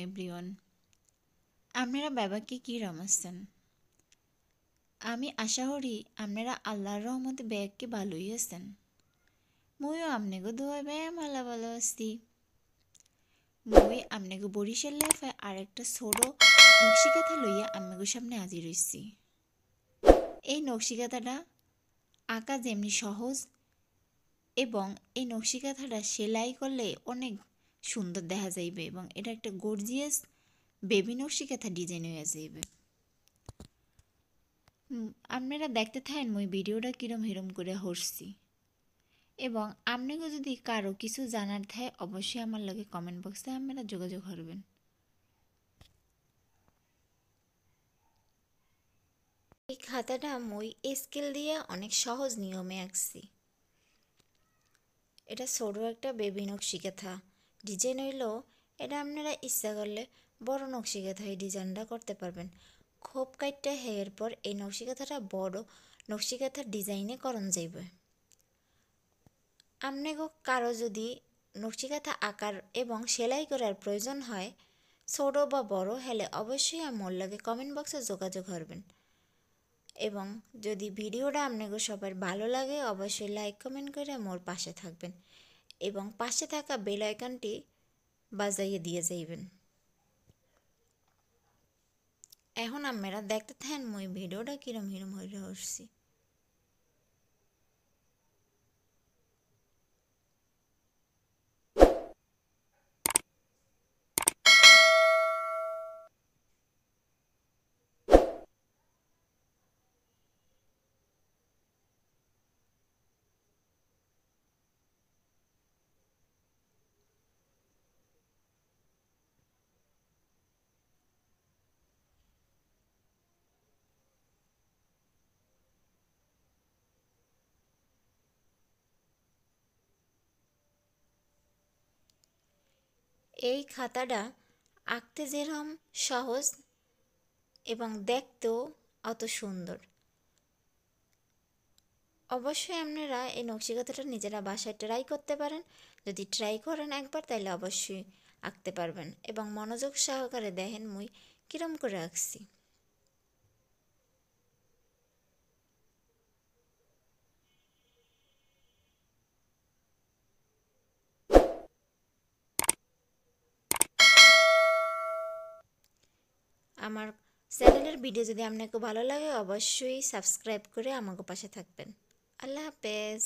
Everyone, আপনারা বাবাকে কি রমাচ্ছেন? আমি আশা করি আপনারা আল্লাহর রহমতে ব্যাগকে ভালোই আছেন। মইও আপনাকে দোয়ায় ব্যায়াম ভালো ভালো আসছি। মই আপনাকে বরিশাল লাইফে আর একটা ছোট নকশিকাথা লইয়া আপনাকে সামনে হাজির হইছি। এই নকশিকাথাটা আঁকা যেমনি সহজ এবং এই নকশিকাথাটা সেলাই করলে অনেক সুন্দর দেখা যাইবে এবং এটা একটা গর্জিয়াস বেবি নকশিকাথা ডিজাইন হয়ে যাইবে। আপনারা দেখতে থাকেন মই ভিডিওটা কিরম হিরম করে হরছি এবং আপনাকে যদি কারো কিছু জানার থাকে অবশ্যই আমার লগে কমেন্ট বক্সে আপনারা যোগাযোগ করবেন। এই খাতাটা মই স্কেল দিয়ে অনেক সহজ নিয়মে আঁকছি। এটা ছোট একটা বেবি নকশিকাথা ডিজাইন হইল। এটা আপনারা ইচ্ছা করলে বড় নকশিকাথা এই ডিজাইনটা করতে পারবেন। খোপ কাটটা হেয়ার পর এই নকশিকাথাটা বড় নকশিকাথার ডিজাইনে করণ যাইবে। আপনাকে কারো যদি নকশিকাথা আকার এবং সেলাই করার প্রয়োজন হয় ছোট বা বড় হলে অবশ্যই আমার লাগে কমেন্ট বক্সে যোগাযোগ করবেন এবং যদি ভিডিওটা আপনাকে সবার ভালো লাগে অবশ্যই লাইক কমেন্ট করে মোর পাশে থাকবেন এবং পাশে থাকা বেল আইকনটি বাজাইয়ে দিয়ে যাইবেন। এখন আপনারা দেখতে থাকেন মই ভিডিওটা কিরম হিরম হইরে হচ্ছি। এই খাতাটা আঁকতে যেরকম সহজ এবং দেখতেও অত সুন্দর। অবশ্যই আপনারা এই নকশিকাথাটা নিজেরা বাসায় ট্রাই করতে পারেন। যদি ট্রাই করেন একবার তাহলে অবশ্যই আঁকতে পারবেন এবং মনোযোগ সহকারে দেখেন মুই কিরম করে আঁকছি। আমার চ্যানেলের ভিডিও যদি আপনাকে ভালো লাগে অবশ্যই সাবস্ক্রাইব করে আমাকে পাশে থাকবেন। আল্লাহ হাফেজ।